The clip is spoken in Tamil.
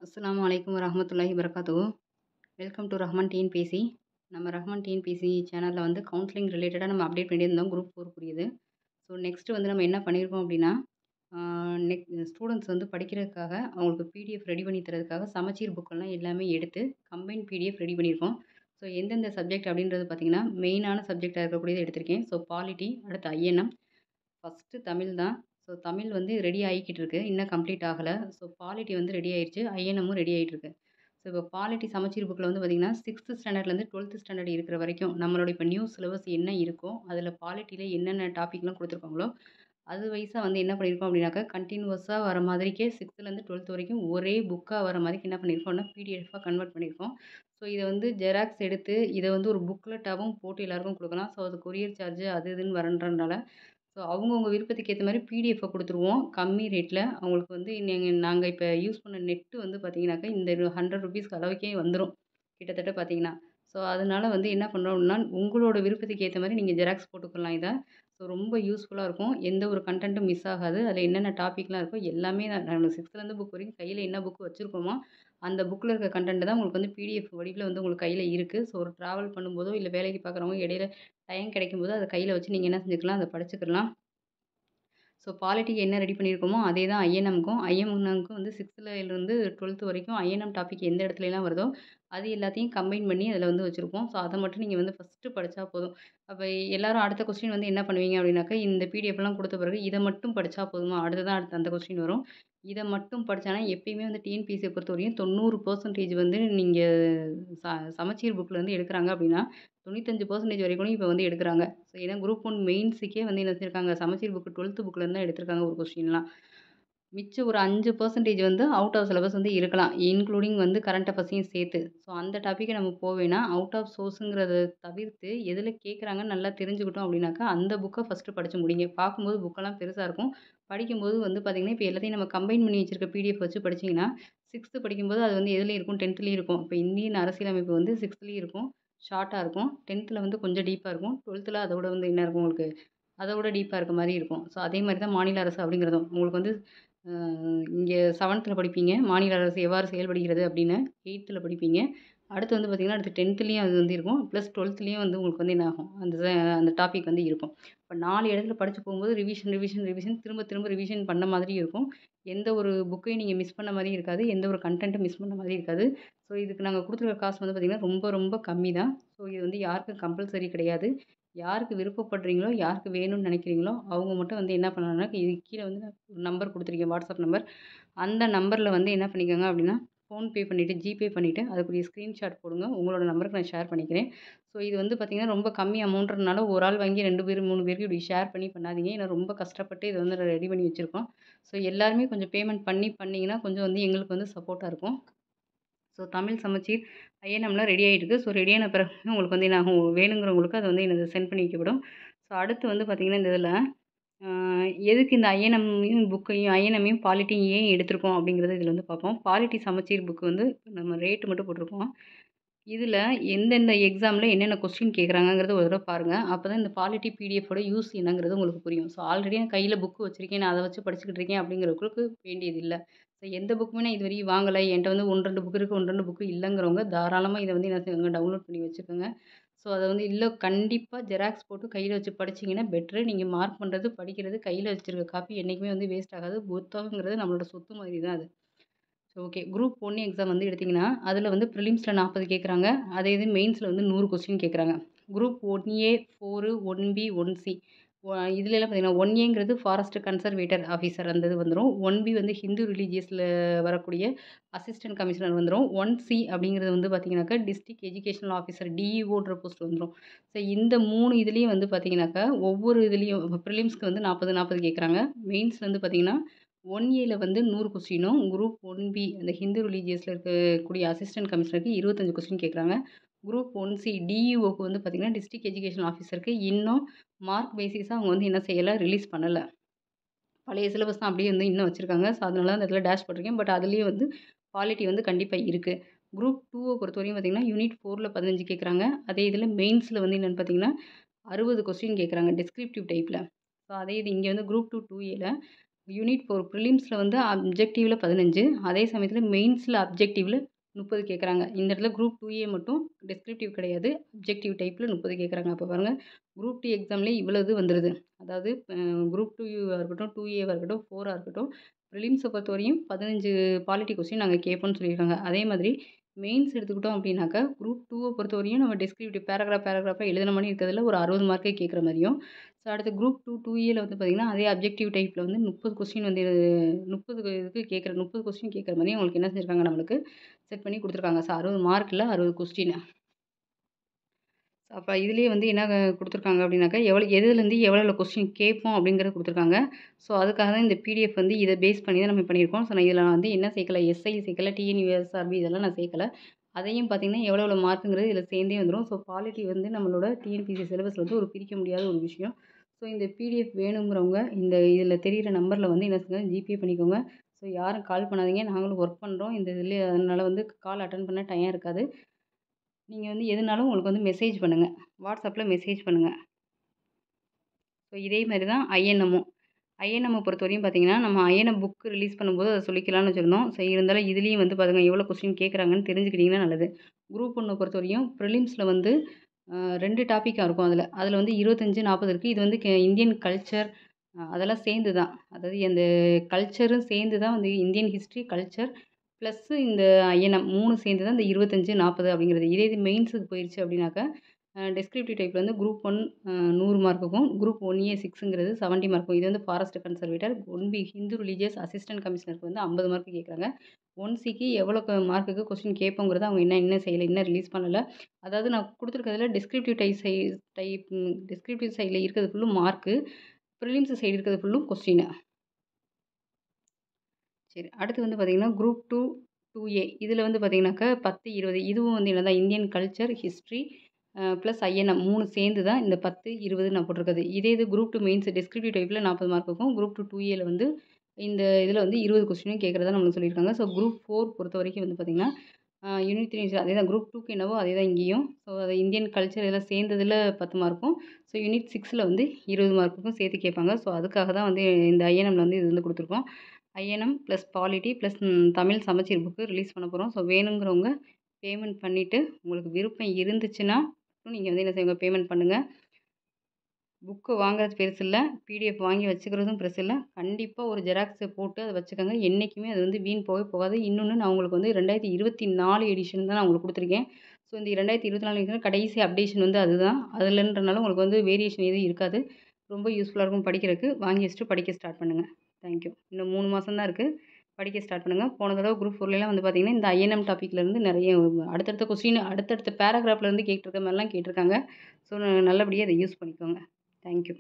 அஸ்ஸலாமு அலைக்கும் வரஹ்மத்துல்லாஹி வபரகாத்துஹு. Welcome to Rahman TNPSC. நம்ம ரஹ்மான் டிஎன்பிஎஸ்சி சேனல்ல வந்து கவுன்சிலிங் ரிலேட்டடா நம்ம அப்டேட் பண்ணிட்டே இருந்தோம். குரூப் 4க்குரியது. ஸோ நெக்ஸ்ட்டு வந்து நம்ம என்ன பண்ணியிருக்கோம் அப்டின்னா, ஆ ஸ்டூடண்ட்ஸ் வந்து படிக்கிறதுக்காக அவங்களுக்கு பிடிஎஃப் ரெடி பண்ணி தரதுக்காக சமச்சீர் புக்கெல்லாம் எல்லாமே எடுத்து கம்பைன் பிடிஎஃப் ரெடி பண்ணியிருக்கோம். ஸோ எந்தெந்த சப்ஜெக்ட் அப்டின்றது பார்த்தீங்கன்னா, மெயினான சப்ஜெக்ட்டா இருக்கக்கூடியது எடுத்திருக்கேன். ஸோ பாலிட்டி, அடுத்து ஐஎன்எம், ஃபர்ஸ்ட்டு தமிழ் தான். ஸோ தமிழ் வந்து ரெடி ஆகிக்கிட்டு இருக்கு. இன்னும் கம்ப்ளீட் ஆகல. ஸோ பாலிட்டி வந்து ரெடி ஆயிருச்சு. ஐஎன்எம்மும் ரெடி ஆயிட்டு இருக்கு. ஸோ இப்போ பாலிட்டி சமச்சீர் புக்ல வந்து பார்த்தீங்கன்னா, 6த் ஸ்டாண்டர்ட்லேருந்து 12த் ஸ்டாண்டர்ட் இருக்கிற வரைக்கும் நம்மளோட இப்போ நியூ சிலபஸ் என்ன இருக்கோ, அதில பாலிட்டில என்னென்ன டாபிக்லாம் குடுத்துருக்காங்களோ, அது வைஸா வந்து என்ன பண்ணியிருக்கோம் அப்படின்னாக்கா, கன்டினியூவஸா வர மாதிரிக்கே 6த்துலேருந்து 12த் வரைக்கும் ஒரே புக்கா வர மாதிரிக்கு என்ன பண்ணியிருக்கோம்னா, பிடிஎஃப்பா கன்வெர்ட் பண்ணியிருக்கோம். ஸோ இத வந்து ஜெராக்ஸ் எடுத்து, இத வந்து ஒரு புக்லெட்டாவும் போட்டு எல்லாருக்கும் குடுக்கலாம். ஸோ அது கொரியர் சார்ஜ் அது இதுன்னு வரன்றனால ஸோ அவங்கவங்க விருப்பத்துக்கு ஏத்த மாரி பிடிஎஃப்ப குடுத்துருவோம். கம்மி ரேட்ல. அவங்களுக்கு வந்து நாங்க இப்ப யூஸ் பண்ண நெட் வந்து பார்த்தீங்கன்னாக்கா, இந்த ₹100 அளவுக்கே வந்துரும். கிட்டத்தட்ட பார்த்தீங்கன்னா. ஸோ அதனால வந்து என்ன பண்றோம் அப்டின்னா, உங்களோட விருப்பத்துக்கு ஏத்த மாரி நீங்க ஜெராக்ஸ் போட்டுக்கலாம் இத. ஸோ ரொம்ப யூஸ்ஃபுல்லா இருக்கும். எந்த ஒரு கன்டென்ட்டும் மிஸ் ஆகாது. அதில என்னென்ன டாபிக்லாம் இருக்கோ எல்லாமே நம்ம 6த்துலேருந்து புக் வரைக்கும் கையில என்ன புக் வச்சிருக்கோமோ, அந்த புக்ல இருக்க கன்டென்ட் தான் உங்களுக்கு வந்து பிடிஎஃப் வடிவில வந்து உங்களுக்கு கையில இருக்கு. ஸோ ஒரு டிராவல் பண்ணும்போதோ, இல்ல வேலைக்கு பார்க்குறவங்க இடையில டைம் கிடைக்கும்போது அத கையில வச்சு நீங்க என்ன செஞ்சுக்கலாம், அத படிச்சுக்கலாம். ஸோ பாலிட்டிக்கு என்ன ரெடி பண்ணியிருக்கோமோ, அதே தான் ஐஎன்எம்க்கும். ஐஎன்எம்க்கும் வந்து 6த்துலேருந்து 12த் வரைக்கும் ஐஎன்எம் டாபிக் எந்த இடத்துலலாம் வருதோ, அது எல்லாத்தையும் கம்பைன் பண்ணி அதில வந்து வச்சிருப்போம். ஸோ அத மட்டும் நீங்க வந்து ஃபர்ஸ்ட்டு படிச்சா போதும். அப்ப எல்லாரும் அடுத்த கொஸ்டின் வந்து என்ன பண்ணுவீங்க அப்படின்னாக்கா, இந்த பிடிஎஃப்லாம் குடுத்த பிறகு இத மட்டும் படிச்சா போதுமா? அடுத்து அந்த கொஸ்டின் வரும். இத மட்டும் படிச்சானா எப்பயுமே வந்து டிஎன்பிஎஸ்சிய பொறுத்தவரையும் 90% வந்து நீங்க ச சமச்சீர் புக்ல இருந்து எடுக்குறாங்க அப்படின்னா, 95% வரைக்கும் இப்ப வந்து எடுக்குறாங்க. ஸோ ஏன்னா குரூப் 1 மெயின்ஸுக்கே வந்து என்ன செஞ்சிருக்காங்க, சமச்சீர் புக் 12த் புக்ல இருந்து தான் எடுத்திருக்காங்க ஒரு கொஸ்டின்லாம். மிச்சம் ஒரு 5% வந்து அவுட் ஆஃப் சிலபஸ் வந்து இருக்கலாம். இன்க்ளூடிங் வந்து கரண்ட் அஃபேர்ஸையும் சேர்த்து. ஸோ அந்த டாபிக்க நம்ம வேணாம். அவுட் ஆஃப் சோர்ஸ்ங்கிறத தவிர்த்து எதுல கேட்குறாங்கன்னு நல்லா தெரிஞ்சுக்கிட்டோம் அப்படின்னாக்கா, அந்த புக்க ஃபர்ஸ்ட்டு படிச்சு முடிங்க. பார்க்கும்போது புக்கெல்லாம் பெருசா இருக்கும். படிக்கும்போது வந்து பார்த்தீங்கன்னா, இப்ப எல்லாத்தையும் நம்ம கம்பைன் பண்ணி வச்சிருக்க பிடிஎஃப் வச்சு படிச்சீங்கன்னா, 6த் படிக்கும்போது அது வந்து எதுலயும் இருக்கும், 10த்லயும் இருக்கும். இப்ப இந்தியன் அரசியலமைப்பு வந்து 6த்லயும் இருக்கும். ஷார்ட்டா இருக்கும். 10த்ல வந்து கொஞ்சம் டீப்பா இருக்கும். 12த்ல அதோட வந்து என்ன இருக்கும் உங்களுக்கு, அதோட டீப்பா இருக்க மாரி இருக்கும். ஸோ அதே மாரி தான் மாநில அரசு அப்படிங்கிறதும். உங்களுக்கு வந்து அ இங்க 7த்ல படிப்பீங்க. மாநில அரசு எவ்வாறு செயல்படுகிறது அப்படின்னு. 8த்ல படிப்பீங்க. அடுத்து வந்து பார்த்தீங்கன்னா, அடுத்து 10த்லயும் அது வந்து இருக்கும். ப்ளஸ் 12த்லயும் வந்து உங்களுக்கு வந்து என்ன ஆகும், அந்த டாபிக் வந்து இருக்கும். இப்ப 4 இடத்துல படிச்சு போகும்போது ரிவிஷன் திரும்ப திரும்ப ரிவிஷன் பண்ண மாதிரி இருக்கும். எந்த ஒரு புக்கையும் நீங்க மிஸ் பண்ண மாரியும் இருக்காது. எந்த ஒரு கன்டென்ட்டும் மிஸ் பண்ண மாரி இருக்காது. ஸோ இதுக்கு நாங்க குடுத்துருக்க காசு வந்து பார்த்தீங்கன்னா, ரொம்ப ரொம்ப கம்மி தான். ஸோ இது வந்து யாருக்கும் கம்பல்சரி கிடையாது. யாருக்கு விருப்பப்படுறீங்களோ, யாருக்கு வேணும்னு நினைக்கிறீங்களோ, அவங்க மட்டும் வந்து என்ன பண்ணணும்னா, இதுக்கு கீழ வந்து ஒரு நம்பர் குடுத்துருக்கேன். WhatsApp number. அந்த நம்பர்ல வந்து என்ன பண்ணிக்கோங்க அப்படின்னா, ஃபோன்பே பண்ணிட்டு, ஜிபே பண்ணிட்டு, அதுக்குரிய ஸ்க்ரீன்ஷாட் போடுங்க. உங்களோட நம்பருக்கு நான் ஷேர் பண்ணிக்கிறேன். ஸோ இது வந்து பார்த்தீங்கன்னா, ரொம்ப கம்மி அமௌண்ட்றனால ஒரு ஆள் வாங்கி 2 பேர், 3 பேருக்கு இப்படி ஷேர் பண்ணி பண்ணாதீங்க. ஏன்னா ரொம்ப கஷ்டப்பட்டு இத வந்து ரெடி பண்ணி வச்சிருக்கோம். ஸோ எல்லாருமே கொஞ்சம் பேமெண்ட் பண்ணீங்கன்னா, கொஞ்சம் வந்து எங்களுக்கு வந்து சப்போர்ட்டா இருக்கும். ஸோ தமிழ் சமச்சீர் ஐஎன்எம்லாம் ரெடி ஆயிட்டு இருக்கு. ஸோ ரெடியான பிறகு உங்களுக்கு வந்து என்ன ஆகும், வேணுங்கிறவங்களுக்கு அது வந்து என்னது சென்ட் பண்ணி வைக்கப்படும். ஸோ அடுத்து வந்து பார்த்தீங்கன்னா, இந்த இதில அ எதுக்கு இந்த ஐஎன்எம்மையும் பாலிட்டியும் ஏன் எடுத்திருக்கோம் அப்படிங்கிறத இதில வந்து பார்ப்போம். பாலிட்டி சமச்சீர் புக் வந்து நம்ம ரேட் மட்டும் போட்டிருக்கோம். இதில எந்தெந்த எக்ஸாம்ல என்னென்ன கொஸ்டின் கேட்குறாங்கங்கிறத ஒரு தடவ பாருங்க. அப்பதான் இந்த பாலிட்டி பிடிஎஃப்போட யூஸ் என்னங்கிறது உங்களுக்கு புரியும். ஸோ ஆல்ரெடி நான் கையில புக் வச்சிருக்கேன். நான் அத வச்சு படிச்சுக்கிட்டு இருக்கேன் அப்படிங்கிறவங்களுக்கு வேண்டியதில்ல. ஸோ எந்த புக்குமே நான் இதுவரையும் வாங்கல. என்ட்ட வந்து 1, 2 புக் இருக்கு. 1, 2 புக் இல்லங்கிறவங்க தாராளமா இத வந்து என்ன செய்யுங்க டவுன்லோட் பண்ணி வச்சுக்கோங்க. ஸோ அத வந்து இல்ல கண்டிப்பா ஜெராக்ஸ் போட்டு கையில வச்சு படிச்சீங்கன்னா பெட்டரு. நீங்க மார்க் பண்றது, படிக்கிறது கையில வச்சிருக்க காப்பி என்னைக்குமே வந்து வேஸ்ட் ஆகாது. புத்தகங்கிறது நம்மளோட சொத்து மாதிரி தான் அது. ஓகே. குரூப் 1 எக்ஸாம் வந்து எடுத்தீங்கன்னா, அதில வந்து பிரிலிம்ஸ்ல 40 கேட்குறாங்க. அதே இது மெயின்ஸ்ல வந்து 100 கொஸ்டின் கேட்குறாங்க. குரூப் 1ஏ, 4, 1பி, 1சி இதுலலாம் பார்த்தீங்கன்னா, 1ஏங்கிறது ஃபாரஸ்ட் கன்சர்வேட்டர் ஆஃபீசர் அந்த இது வந்துரும். 1பி வந்து ஹிந்து ரிலிஜியஸ்ல வரக்கூடிய அசிஸ்டன்ட் கமிஷனர் வந்துரும். 1சி அப்படிங்கிறது வந்து பார்த்தீங்கன்னாக்கா, டிஸ்ட்ரிக்ட் எஜுகேஷனல் ஆஃபீசர் டிஇஓன்ற போஸ்ட் வந்துரும். ஸோ இந்த 3 இதுலயும் வந்து பார்த்தீங்கன்னாக்கா, ஒவ்வொரு இதுலயும் பிரிலிம்ஸ்க்கு வந்து 40, 40 கேட்குறாங்க. மெயின்ஸ்ல வந்து பார்த்தீங்கன்னா 1ஏல வந்து 100 கொஸ்டினும், குரூப் 1பி அந்த ஹிந்து ரிலிஜியஸ்ல இருக்கக்கூடிய அசிஸ்டன்ட் கமிஷனருக்கு 25 கொஸ்டின் கேட்குறாங்க. குரூப் 1சி டிஇஓக்கு வந்து பார்த்தீங்கன்னா, டிஸ்ட்ரிக்ட் எஜுகேஷன் ஆஃபீசருக்கு இன்னும் மார்க் பேசிஸா அவங்க வந்து என்ன செய்யல, ரிலீஸ் பண்ணல. பழைய சிலபஸ் தான் அப்படியே வந்து இன்னும் வச்சிருக்காங்க. ஸோ, அதனால தான் அந்த இடத்துல டேஷ் போட்டிருக்கேன். பட் அதுலயும் வந்து பாலிட்டி வந்து கண்டிப்பா இருக்கு. குரூப் 2வ பொறுத்தவரையும் பார்த்தீங்கன்னா, யூனிட் 4ல 15 கேட்குறாங்க. அதே இதில மெயின்ஸ்ல வந்து என்னன்னு பார்த்தீங்கன்னா, 60 கொஸ்டின் கேட்குறாங்க டிஸ்கிரிப்டிவ் டைப்ல. ஸோ, அதே இது இங்க வந்து குரூப் 2 2ஏல யூனிட் 4 ப்ரிலிம்ஸில் வந்து அப்ஜெக்டிவில் 15, அதே சமயத்தில் மெயின்ஸில் அப்ஜெக்டிவில் 30 கேட்குறாங்க. இந்த இடத்துல குரூப் 2A மட்டும் டிஸ்கிரிப்டிவ் கிடையாது. அப்ஜெக்டிவ் டைப்பில் 30 கேட்குறாங்க. அப்போ பாருங்கள், குரூப் 2 எக்ஸாம்லேயே இவ்வளோ இது வந்துடுது. அதாவது குரூப் 2 இருக்கட்டும், 2Aவாக இருக்கட்டும், 4ஆக இருக்கட்டும், ப்ரிலிம்ஸை பொறுத்தவரையும் 15 பாலிட்டி கொஸ்டின் நாங்கள் கேட்போம்னு சொல்லியிருக்காங்க. அதே மாதிரி மெயின்ஸ் எடுத்துக்கிட்டோம் அப்படின்னாக்கா, குரூப் 2வை பொறுத்தவரையும் நம்ம டிஸ்கிரிப்டிவ் பேராகிராஃபாக எழுதின மாதிரி இருக்கிறதுல ஒரு 60 மார்க்கே கேட்குற மாதிரியும், ஸோ அடுத்து குரூப் 2ஏல வந்து பார்த்திங்கன்னா, அதே அப்ஜெக்டிவ் டைப்பில் வந்து 30 கொஸ்டின் வந்து 30 இதுக்கு கேட்குற 30 கொஸ்டின் கேட்குற மாதிரி உங்களுக்கு என்ன செஞ்சுருக்காங்க, நம்மளுக்கு செட் பண்ணி கொடுத்துருக்காங்க. ஸோ 60 மார்க்கில் 60 கொஸ்டின். அப்போ இதுலேயே வந்து என்ன கொடுத்துருக்காங்க அப்படின்னாக்கா, எதுலேருந்து எவ்வளோ கொஸ்டின் கேட்போம் அப்படிங்கிறத கொடுத்துருக்காங்க. ஸோ அதுக்காக தான் இந்த பிடிஎஃப் வந்து இதை பேஸ் பண்ணி தான் நம்ம பண்ணியிருக்கோம். ஸோ நான் இதில் வந்து என்ன சேர்க்கல, எஸ்ஐ சேர்க்கல, டிஎன்யூஎஸ்ஆர்பி இதெல்லாம் நான் சேர்க்கல. அதையும் பார்த்திங்கன்னா எவ்வளோ மார்க்குங்கிறது இதில் சேர்ந்தே வந்துடும். ஸோ பாலிட்டி வந்து நம்மளோட டிஎன்பிஎஸ்சி சிலபஸில் வந்து ஒரு பிரிக்க முடியாத ஒரு விஷயம். ஸோ இந்த பிடிஎஃப் வேணுங்கிறவங்க இதில் தெரிகிற நம்பரில் வந்து என்ன செய்யுங்க, ஜிபே பண்ணிக்கோங்க. ஸோ யாரும் கால் பண்ணாதீங்க, நாங்களும் ஒர்க் பண்ணுறோம் இந்த இதில், அதனால் வந்து கால் அட்டன் பண்ண டைம் இருக்காது. நீங்கள் வந்து எதுனாலும் உங்களுக்கு வந்து மெசேஜ் பண்ணுங்கள், வாட்ஸ்அப்பில் மெசேஜ் பண்ணுங்கள். ஸோ இதே மாதிரி தான் ஐஎன்எம்மும். ஐஎன்எம்மை பொறுத்தவரையும் பார்த்தீங்கன்னா, நம்ம ஐஎன்எம் புக் ரிலீஸ் பண்ணும்போது அதை சொல்லிக்கலாம்னு வச்சுருந்தோம். ஸோ இருந்தாலும் இதுலேயும் வந்து பாருங்க எவ்வளோ கொஸ்டின் கேட்குறாங்கன்னு தெரிஞ்சுக்கிட்டிங்கன்னா நல்லது. குரூப் 1 பொறுத்தவரையும் ப்ரிலிம்ஸில் வந்து 2 டாப்பிக்காக இருக்கும். அதில் வந்து 25, 40 இருக்குது. இது வந்து இந்தியன் கல்ச்சர் அதெல்லாம் சேர்ந்து தான். அதாவது அந்த கல்ச்சரும் சேர்ந்து தான் வந்து இந்தியன் ஹிஸ்ட்ரி, கல்ச்சர் ப்ளஸ்ஸு இந்த ஐஎன்எம் 3 சேர்ந்து தான் இந்த 25, 40 அப்படிங்கிறது. இதே இது மெயின்ஸுக்கு போயிடுச்சு அப்படின்னாக்கா, டிஸ்கிரிப்டிவ் டைப்பில் வந்து குரூப் 1 100 மார்க்குக்கும், குரூப் 1A 6ங்கிறது 70 மார்க்கும். இது வந்து forest conservator, 1B Hindu religious assistant கமிஷனருக்கு வந்து 50 மார்க்கு கேட்குறாங்க. 1Cக்கு எவ்வளோ மார்க்குக்கு கொஸ்டின் கேட்போங்கிறத அவங்க இன்னும் செய்யலை, இன்னும் ரிலீஸ் பண்ணலை. அதாவது நான் கொடுத்துருக்கிறதுல டிஸ்கிரிப்டிவ் சைடில் இருக்கிறது ஃபுல்லும் மார்க்கு, ப்ரிலிம்ஸ் சைடு இருக்கிறது ஃபுல்லும் கொஸ்டின். சரி, அடுத்து வந்து பார்த்திங்கன்னா குரூப் 2 2A இதில் வந்து பார்த்திங்கனாக்கா 10, 20 இதுவும் வந்து என்னதான் Indian culture, history plus INM 3 சேர்ந்து தான் இந்த 10, 20 நான் போட்டிருக்குது. இதே இது குரூப் 2 மெயின்ஸ் டிஸ்கிரிப்டிவ் டைப்பில் 40 மார்க்குக்கும், குரூப் 2 2Aல வந்து இந்த இதில் வந்து 20 கொஸ்டினும் கேட்குறதா நம்மளுக்கு சொல்லியிருக்காங்க. ஸோ குரூப் 4 பொறுத்த வரைக்கும் வந்து பார்த்திங்கன்னா, யூனிட் 3 அதே தான், குரூப் 2க்கு என்னவோ அதே தான் இங்கேயும். ஸோ அது இந்தியன் கல்ச்சர் இதெல்லாம் சேர்ந்ததில் 10 மார்க்கும், ஸோ யூனிட் 6ல் வந்து 20 மார்க்குக்கும் சேர்த்து கேட்பாங்க. ஸோ அதுக்காக தான் வந்து இந்த ஐஎன்எம்மில் வந்து இது வந்து கொடுத்துருக்கோம். INM plus polity plus Tamil சமச்சீர் புக்கு ரிலீஸ் பண்ண போகிறோம். ஸோ வேணுங்கிறவங்க பேமெண்ட் பண்ணிவிட்டு, உங்களுக்கு விருப்பம் இருந்துச்சுன்னா நீங்கள் வந்து என்ன செய்யுங்க, பேமெண்ட் பண்ணுங்கள். புக்கு வாங்குறது பெருசு இல்லை, பிடிஎஃப் வாங்கி வச்சுக்கிறதும் பெருசு இல்லை. கண்டிப்பாக ஒரு ஜெராக்ஸை போட்டு அதை வச்சுக்கோங்க. என்றைக்குமே அது வந்து வீண் போகவே போகாது. இன்னொன்று நான் உங்களுக்கு வந்து 2024 எடிஷன் தான் நான் உங்களுக்கு கொடுத்துருக்கேன். ஸோ இந்த 2024 எடிஷன் கடைசி அப்டேஷன் வந்து அதுதான். அதுலன்றனால உங்களுக்கு வந்து வேரியேஷன் எதுவும் இருக்காது. ரொம்ப யூஸ்ஃபுல்லாக இருக்கும் படிக்கிறதுக்கு. வாங்கி வச்சுட்டு படிக்க ஸ்டார்ட் பண்ணுங்கள். தேங்க்யூ. இன்னும் 3 மாதம் தான் இருக்குது. படிக்க ஸ்டார்ட் பண்ணுங்கள். போன தடவை குரூப் 4லாம் வந்து பார்த்திங்கன்னா, இந்த ஐஎன்எம் டாப்பிக்லேருந்து நிறைய அடுத்தடுத்த கொஸ்டின் அடுத்தடுத்த பேராகிராஃப்லேருந்து கேட்டிருக்க மாதிரிலாம் கேட்டிருக்காங்க. ஸோ நல்லபடியாக அதை யூஸ் பண்ணிக்கோங்க. தேங்க்யூ.